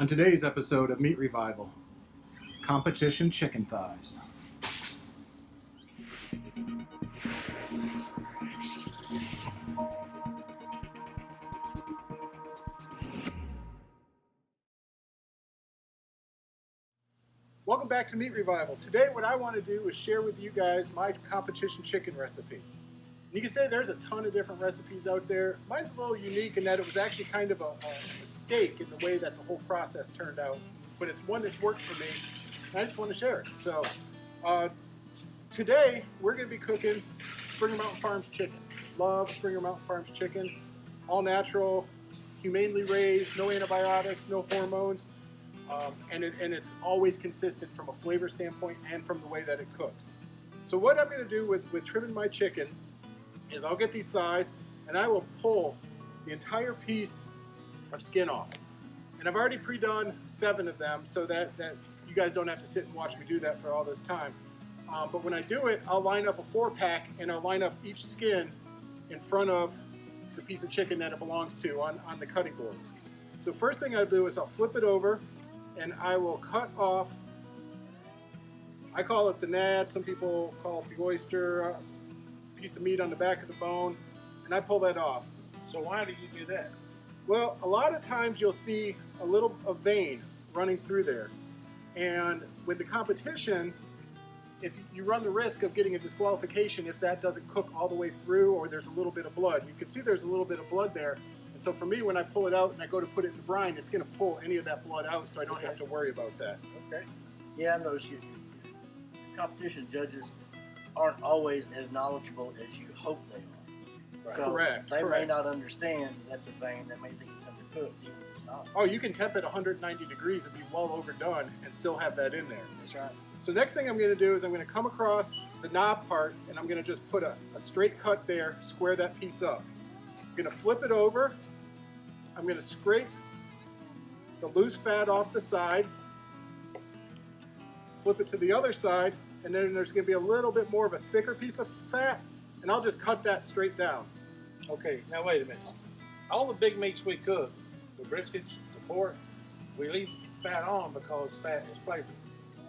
On today's episode of Meat Revival, competition chicken thighs. Welcome back to Meat Revival. Today what I want to do is share with you guys my competition chicken recipe. You can say there's a ton of different recipes out there. Mine's a little unique in that it was actually kind of a mistake in the way that the whole process turned out, but it's one that's worked for me, and I just want to share it. So today we're going to be cooking Springer Mountain Farms chicken. Love Springer Mountain Farms chicken. All natural, humanely raised, no antibiotics, no hormones, and it's always consistent from a flavor standpoint and from the way that it cooks. So what I'm going to do with trimming my chicken is I'll get these thighs and I will pull the entire piece of skin off. And I've already pre-done 7 of them so that you guys don't have to sit and watch me do that for all this time. But when I do it, I'll line up a 4-pack and I'll line up each skin in front of the piece of chicken that it belongs to on the cutting board. So first thing I do is I'll flip it over and I will cut off, I call it the nad, some people call it the oyster, piece of meat on the back of the bone, and I pull that off. So why do you do that? Well, a lot of times you'll see a vein running through there, and with the competition, if you run the risk of getting a disqualification if that doesn't cook all the way through or there's a little bit of blood. You can see there's a little bit of blood there, and so for me, when I pull it out and I go to put it in the brine, it's going to pull any of that blood out, so I don't have to worry about that. Okay. Yeah, I noticed you. Competition judges aren't always as knowledgeable as you hope they are. Right. So Correct. They may not understand that's a vein. They may think it's undercooked, even if it's not. Oh, you can temp it 190 degrees and be well overdone and still have that in there. That's right. So next thing I'm going to do is I'm going to come across the knob part and I'm going to just put a straight cut there, square that piece up. I'm going to flip it over. I'm going to scrape the loose fat off the side, flip it to the other side, and then there's going to be a little bit more of a thicker piece of fat, and I'll just cut that straight down. Okay, now wait a minute. All the big meats we cook, the briskets, the pork, we leave fat on because fat is flavor.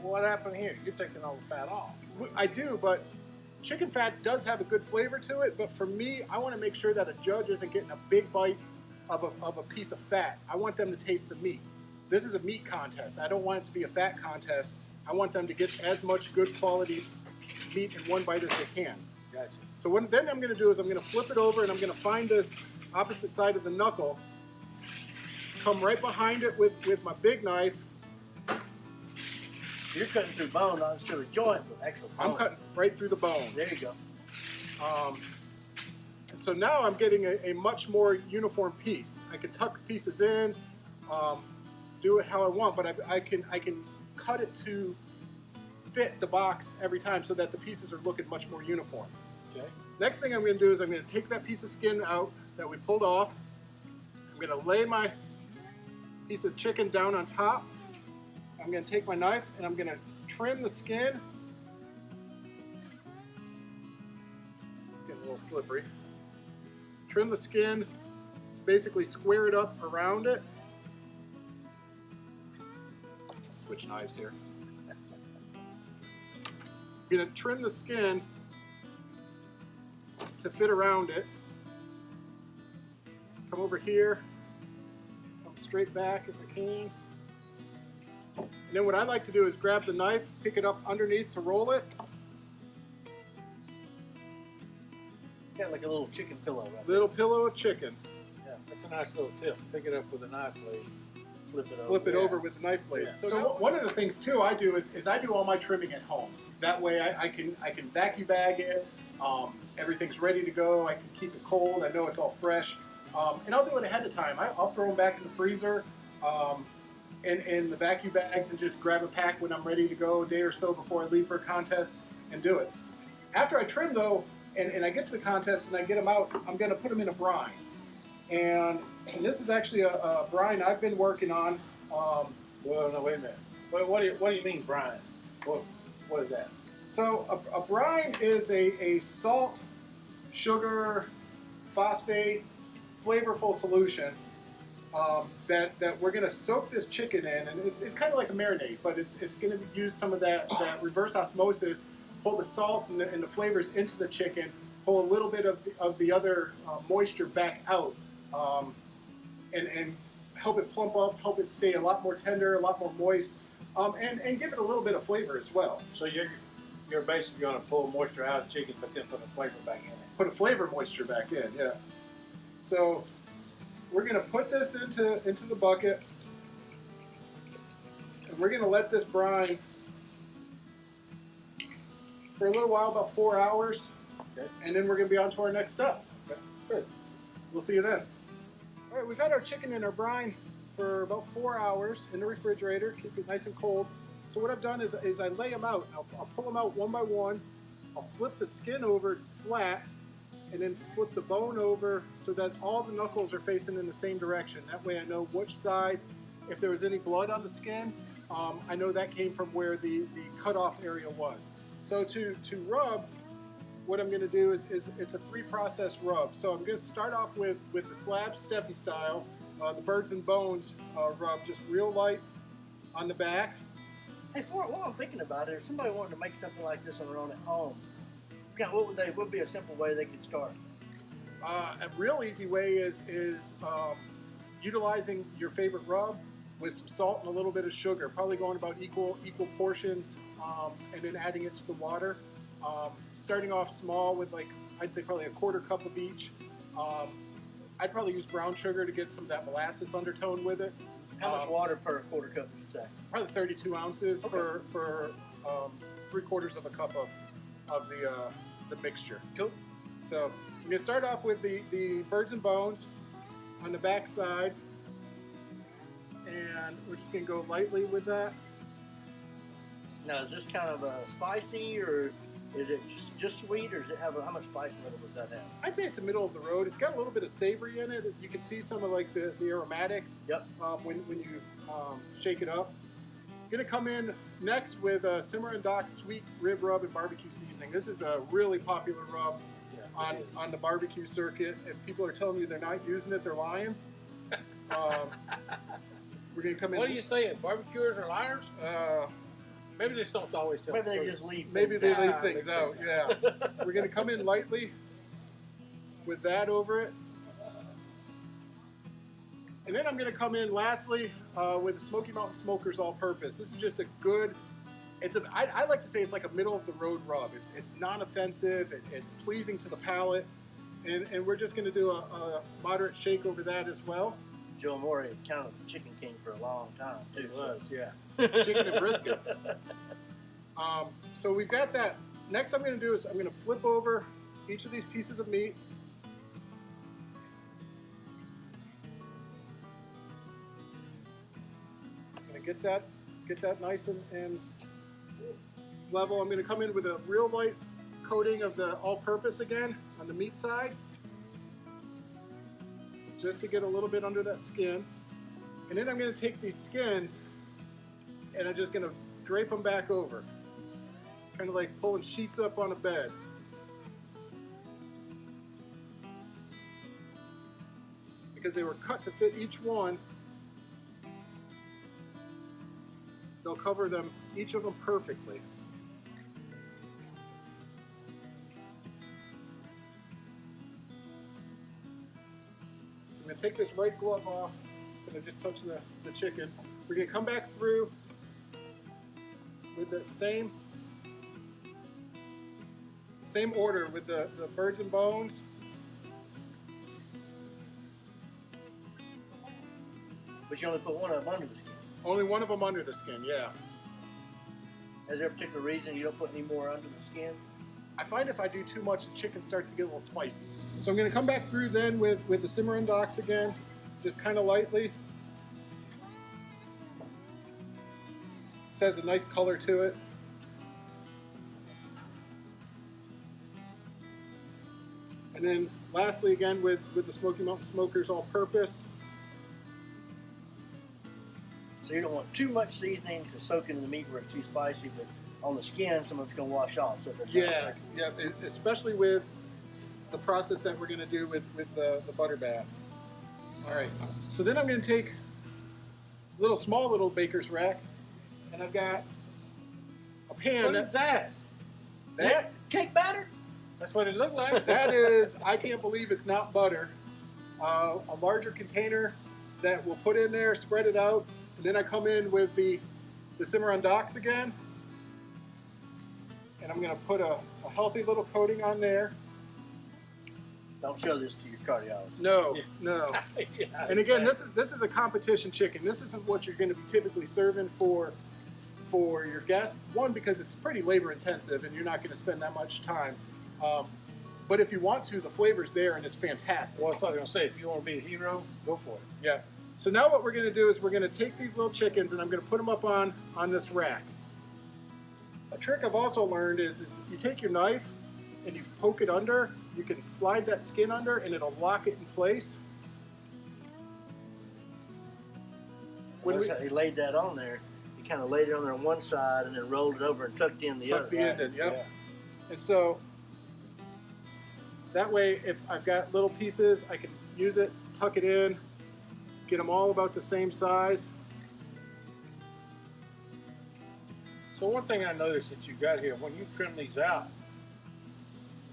What happened here? You're taking all the fat off. I do, but chicken fat does have a good flavor to it, but for me, I want to make sure that a judge isn't getting a big bite of a piece of fat. I want them to taste the meat. This is a meat contest. I don't want it to be a fat contest. I want them to get as much good quality meat in one bite as they can. Gotcha. So what then I'm going to do is I'm going to flip it over and I'm going to find this opposite side of the knuckle, come right behind it with my big knife. You're cutting through bone, not through a joint, but actual bone. I'm cutting right through the bone. There you go. And so now I'm getting a much more uniform piece. I can tuck pieces in, do it how I want, but I can cut it to fit the box every time so that the pieces are looking much more uniform. Okay. Next thing I'm going to do is I'm going to take that piece of skin out that we pulled off. I'm going to lay my piece of chicken down on top. I'm going to take my knife and I'm going to trim the skin. It's getting a little slippery. Trim the skin to basically square it up around it. Switch knives here. I'm going to trim the skin to fit around it. Come over here, come straight back if I can. And then what I like to do is grab the knife, pick it up underneath to roll it. Got like a little chicken pillow right Little pillow of chicken. Yeah, that's a nice little tip. Pick it up with a knife blade. Flip it over with the knife blade. Yeah. So one of the things too I do is I do all my trimming at home. That way I can vacuum bag it. Everything's ready to go. I can keep it cold. I know it's all fresh. And I'll do it ahead of time. I'll throw them back in the freezer in the vacuum bags and just grab a pack when I'm ready to go a day or so before I leave for a contest and do it. After I trim though, and I get to the contest and I get them out, I'm going to put them in a brine. And this is actually a brine I've been working on. Well, no, wait a minute. What do you mean brine? What is that? So a brine is a salt, sugar, phosphate, flavorful solution that we're going to soak this chicken in, and it's kind of like a marinade, but it's going to use some of that reverse osmosis, pull the salt and the flavors into the chicken, pull a little bit of the other moisture back out, and help it plump up, help it stay a lot more tender, a lot more moist, and give it a little bit of flavor as well. So you're basically going to pull moisture out of the chicken, but then put a flavor back in it. Put a flavor moisture back in, yeah. So we're going to put this into the bucket, and we're going to let this brine for a little while, about 4 hours, Okay. and then we're going to be on to our next step. Okay. Good. We'll see you then. All right, we've had our chicken in our brine for about 4 hours in the refrigerator, keep it nice and cold. So what I've done is I lay them out. I'll pull them out one by one. I'll flip the skin over flat, and then flip the bone over so that all the knuckles are facing in the same direction. That way I know which side, if there was any blood on the skin, I know that came from where the cutoff area was. So to rub, what I'm going to do is it's a 3-process rub. So I'm going to start off with the Slabs Steffi style, the birds and bones rub, just real light on the back. Hey, while I'm thinking about it, if somebody wanted to make something like this on their own at home, what would be a simple way they could start? A real easy way is utilizing your favorite rub with some salt and a little bit of sugar, probably going about equal portions, and then adding it to the water. Starting off small with I'd say probably a 1/4 cup of each. I'd probably use brown sugar to get some of that molasses undertone with it. How much water per 1/4 cup would you say? Probably 32 ounces Okay. for 3/4 of a cup of the mixture. Cool. So I'm going to start off with the birds and bones on the back side, and we're just going to go lightly with that. Now, is this kind of spicy, or is it just sweet, or does it have how much spice level does that have? I'd say it's a middle of the road. It's got a little bit of savory in it. You can see some of the aromatics. Yep. When you shake it up. Going to come in next with Cimarron sweet rib rub and barbecue seasoning. This is a really popular rub on the barbecue circuit. If people are telling you they're not using it, they're lying. We're going to come in. What are you saying? Barbecuers are liars? Maybe they just don't always tell. Maybe the they truth. just leave. Maybe things they out. leave things out. Yeah. We're going to come in lightly with that over it. And then I'm going to come in lastly with the Smoky Mountain Smokers All-Purpose. This is just a good, I like to say it's like a middle-of-the-road rub. It's non-offensive, it's pleasing to the palate, and we're just going to do a moderate shake over that as well. Joe Morey, kind of the chicken king for a long time, too. It was, yeah. Chicken and brisket. So we've got that. Next I'm going to do is I'm going to flip over each of these pieces of meat. Get that nice and level. I'm going to come in with a real light coating of the all-purpose again on the meat side, just to get a little bit under that skin. And then I'm going to take these skins and I'm just going to drape them back over, kind of like pulling sheets up on a bed. Because they were cut to fit each one, they'll cover them, each of them perfectly. So I'm going to take this right glove off, and I just touch the chicken. We're going to come back through with the same order with the birds and bones. But you only put one of them under the skin. Only one of them under the skin, yeah. Is there a particular reason you don't put any more under the skin? I find if I do too much, the chicken starts to get a little spicy. So I'm going to come back through then with the Cimarron docks again, just kind of lightly. This has a nice color to it. And then lastly again with the Smoky Mountain Smokers All-Purpose. So you don't want too much seasoning to soak into the meat where it's too spicy, but on the skin, some of it's going to wash off. So Yeah, especially with the process that we're going to do with the butter bath. All right. So then I'm going to take a small little baker's rack, and I've got a pan. What is that? That Cake batter? That's what it looked like. that is, I can't believe it's not butter. A larger container that we'll put in there, spread it out, and then I come in with the Cimarron docks again, and I'm going to put a healthy little coating on there. Don't show this to your cardiologist. No, Yeah. no. Yeah, And again, exactly. this is a competition chicken. This isn't what you're going to be typically serving for your guests. One, because it's pretty labor intensive and you're not going to spend that much time. But if you want to, the flavor's there and it's fantastic. Well, that's what I was going to say. If you want to be a hero, go for it. Yeah. So now what we're going to do is we're going to take these little chickens and I'm going to put them up on this rack. A trick I've also learned is you take your knife and you poke it under. You can slide that skin under and it'll lock it in place. Notice how he laid that on there. He kind of laid it on there on one side and then rolled it over and tucked in the Tuck other. the end in, yep. Yeah. And so that way, if I've got little pieces, I can use it, tuck it in, get them all about the same size. So one thing I noticed that you got here, when you trim these out,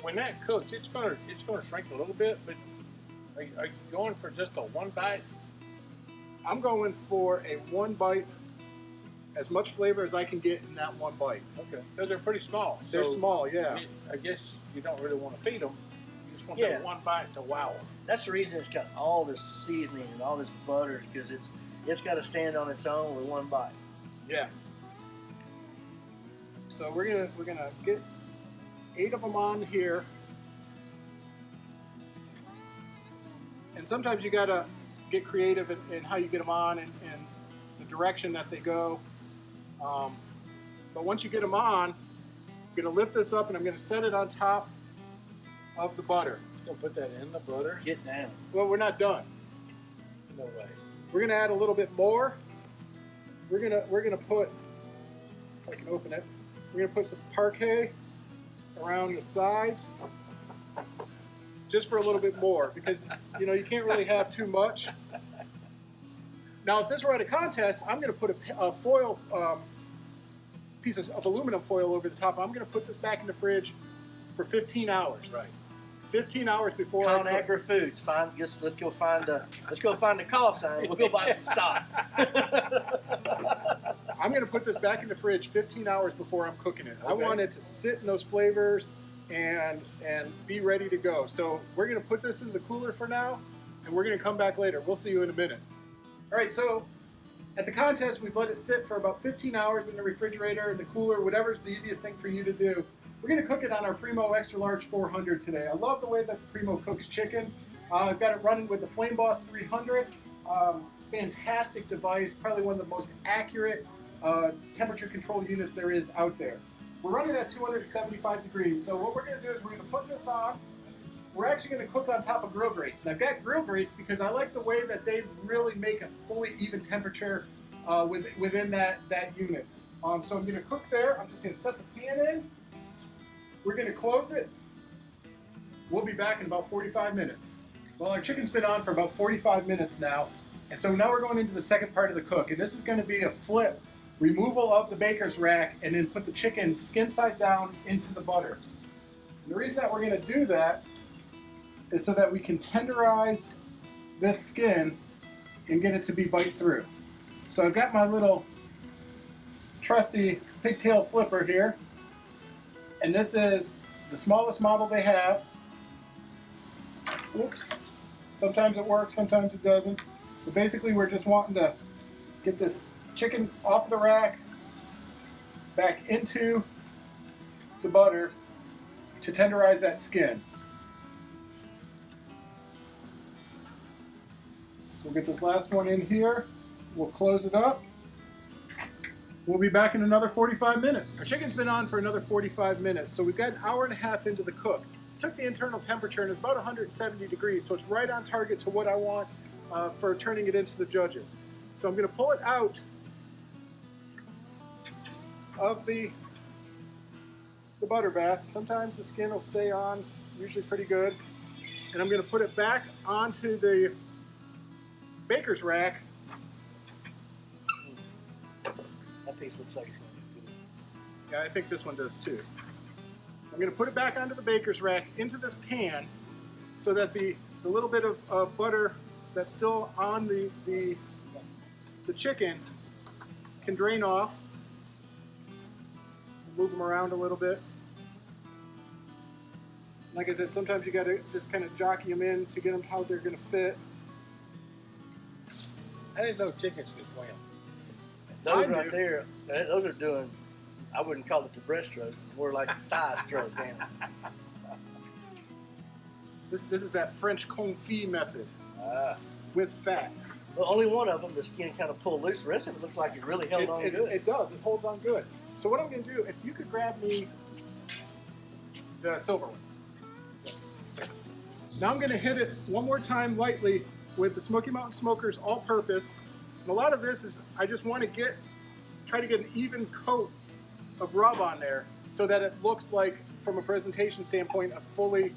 when that cooks, it's gonna shrink a little bit. But are you going for just a one bite? I'm going for a one bite, as much flavor as I can get in that one bite. Okay, because they're pretty small. They're So small, yeah. I guess you don't really want to feed them. You just want Yeah. that one bite to wow them. That's the reason it's got all this seasoning and all this butters, because it's got to stand on its own with one bite. Yeah. So we're gonna get 8 of them on here, and sometimes you gotta get creative in how you get them on and the direction that they go. But once you get them on, I'm gonna lift this up and I'm gonna set it on top of the butter. You'll put that in the butter? Get down. Well, we're not done. No way. We're gonna add a little bit more. We're gonna put, if I can open it, we're gonna put some Parkay around the sides, just for a little bit more, because you can't really have too much. Now, if this were at a contest, I'm gonna put a foil piece of aluminum foil over the top. I'm gonna put this back in the fridge for 15 hours. Right. 15 hours before I cook. ConAgra Foods. Let's go find the call sign. We'll go buy some stock. I'm going to put this back in the fridge 15 hours before I'm cooking it. I Okay. want it to sit in those flavors and be ready to go. So we're going to put this in the cooler for now, and we're going to come back later. We'll see you in a minute. All right, so at the contest, we've let it sit for about 15 hours in the refrigerator, in the cooler, whatever's the easiest thing for you to do. We're going to cook it on our Primo Extra Large 400 today. I love the way that the Primo cooks chicken. I've got it running with the Flame Boss 300. Fantastic device, probably one of the most accurate temperature control units there is out there. We're running at 275 degrees, so what we're going to do is we're going to put this on. We're actually going to cook on top of grill grates. And I've got grill grates because I like the way that they really make a fully even temperature within that unit. So I'm going to cook there. I'm just going to set the pan in. We're going to close it. We'll be back in about 45 minutes. Well, our chicken's been on for about 45 minutes now. And so now we're going into the second part of the cook. And this is going to be a flip, removal of the baker's rack, and then put the chicken skin side down into the butter. And the reason that we're going to do that is so that we can tenderize this skin and get it to be bite through. So I've got my little trusty pigtail flipper here. And this is the smallest model they have. Oops. Sometimes it works, sometimes it doesn't. But basically we're just wanting to get this chicken off the rack, back into the butter to tenderize that skin. So we'll get this last one in here. We'll close it up. We'll be back in another 45 minutes. Our chicken's been on for another 45 minutes, so we've got an hour and a half into the cook. Took the internal temperature and it's about 170 degrees, so it's right on target to what I want for turning it into the judges. So I'm going to pull it out of the butter bath. Sometimes the skin will stay on, usually pretty good. And I'm going to put it back onto the baker's rack. That piece looks like it's going to be good. Yeah, I think this one does too. I'm going to put it back onto the baker's rack into this pan so that the little bit of butter that's still on the chicken can drain off. Move them around a little bit. Like I said, sometimes you got to just kind of jockey them in to get them how they're going to fit. I didn't know chickens could swim. Those right there, those are doing, I wouldn't call it the breaststroke, more like the thigh stroke, man. This is that French confit method with fat. Well, only one of them, the skin kind of pulled loose. The rest of it looked like it really held on good. It does. It holds on good. So what I'm going to do, if you could grab me the silver one. Now I'm going to hit it one more time lightly with the Smoky Mountain Smokers all-purpose. And a lot of this is I just want to try to get an even coat of rub on there so that it looks like, from a presentation standpoint, a fully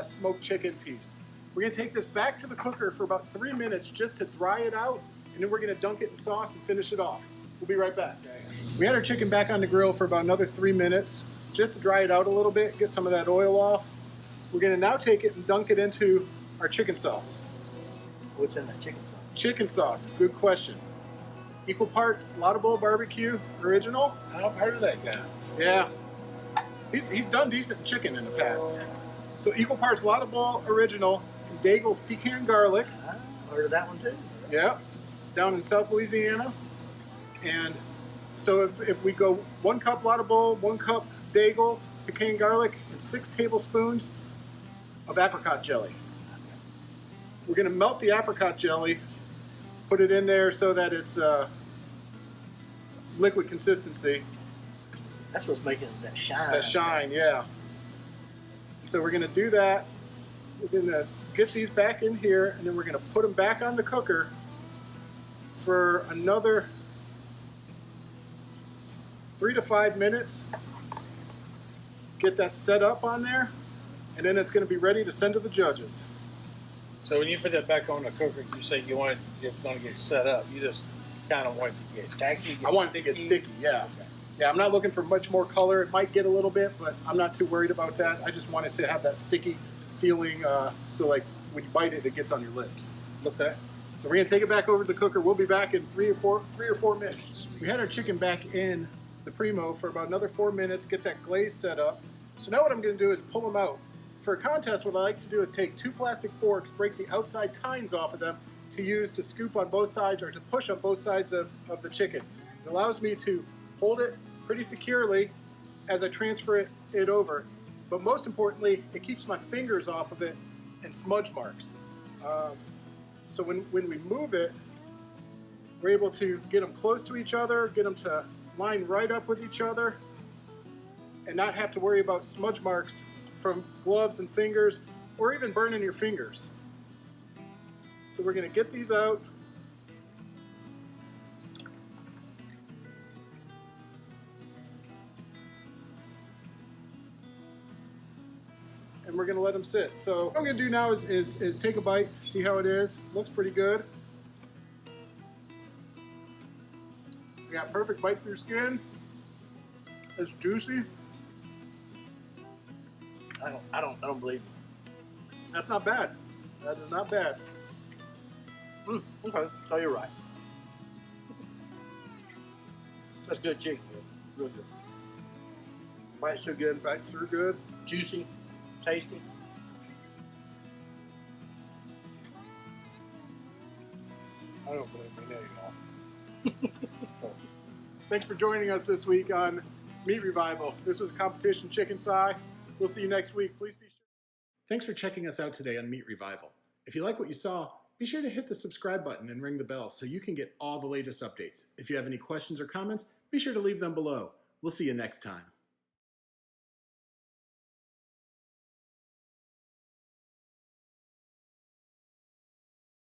smoked chicken piece. We're going to take this back to the cooker for about 3 minutes just to dry it out, and then we're going to dunk it in sauce and finish it off. We'll be right back. We had our chicken back on the grill for about another 3 minutes just to dry it out a little bit, get some of that oil off. We're going to now take it and dunk it into our chicken sauce. What's in that chicken sauce? Chicken sauce, good question. Equal parts Lotta barbecue original. I've heard of that guy. Yeah, he's done decent chicken in the past. So equal parts Lotta original and Daigle's pecan garlic. I heard of that one too. Yeah, down in South Louisiana. And so if we go 1 cup Lotta 1 cup Daigle's pecan garlic, and 6 tablespoons of apricot jelly. We're going to melt the apricot jelly, put it in there so that it's liquid consistency. That's what's making that shine. That shine, yeah. So we're going to do that. We're going to get these back in here, and then we're going to put them back on the cooker for another 3 to 5 minutes. Get that set up on there, and then it's going to be ready to send to the judges. So when you put that back on the cooker, you say it's going to get set up. You just kind of want it to get tacky. I want it to get sticky, yeah. Okay. Yeah, I'm not looking for much more color. It might get a little bit, but I'm not too worried about that. I just want it to have that sticky feeling, so like when you bite it, it gets on your lips. Okay. So we're going to take it back over to the cooker. We'll be back in 3 or 4 minutes. We had our chicken back in the Primo for about another 4 minutes, get that glaze set up. So now what I'm going to do is pull them out. For a contest, what I like to do is take 2 plastic forks, break the outside tines off of them to use to scoop on both sides or to push on both sides of the chicken. It allows me to hold it pretty securely as I transfer it over. But most importantly, it keeps my fingers off of it and smudge marks. So when we move it, we're able to get them close to each other, get them to line right up with each other, and not have to worry about smudge marks from gloves and fingers, or even burning your fingers. So we're going to get these out. And we're going to let them sit. So what I'm going to do now is take a bite, see how it is. Looks pretty good. We got perfect bite through skin. It's juicy. I don't believe it. That's not bad. That is not bad. Okay, so you're right. That's good chicken. Real good. Bites through good. Bite through good. Juicy. Tasty. I don't believe me there you are. Thanks for joining us this week on Meat Revival. This was competition chicken thigh. We'll see you next week. Please be sure. Thanks for checking us out today on Meat Revival. If you like what you saw, be sure to hit the subscribe button and ring the bell so you can get all the latest updates. If you have any questions or comments, be sure to leave them below. We'll see you next time.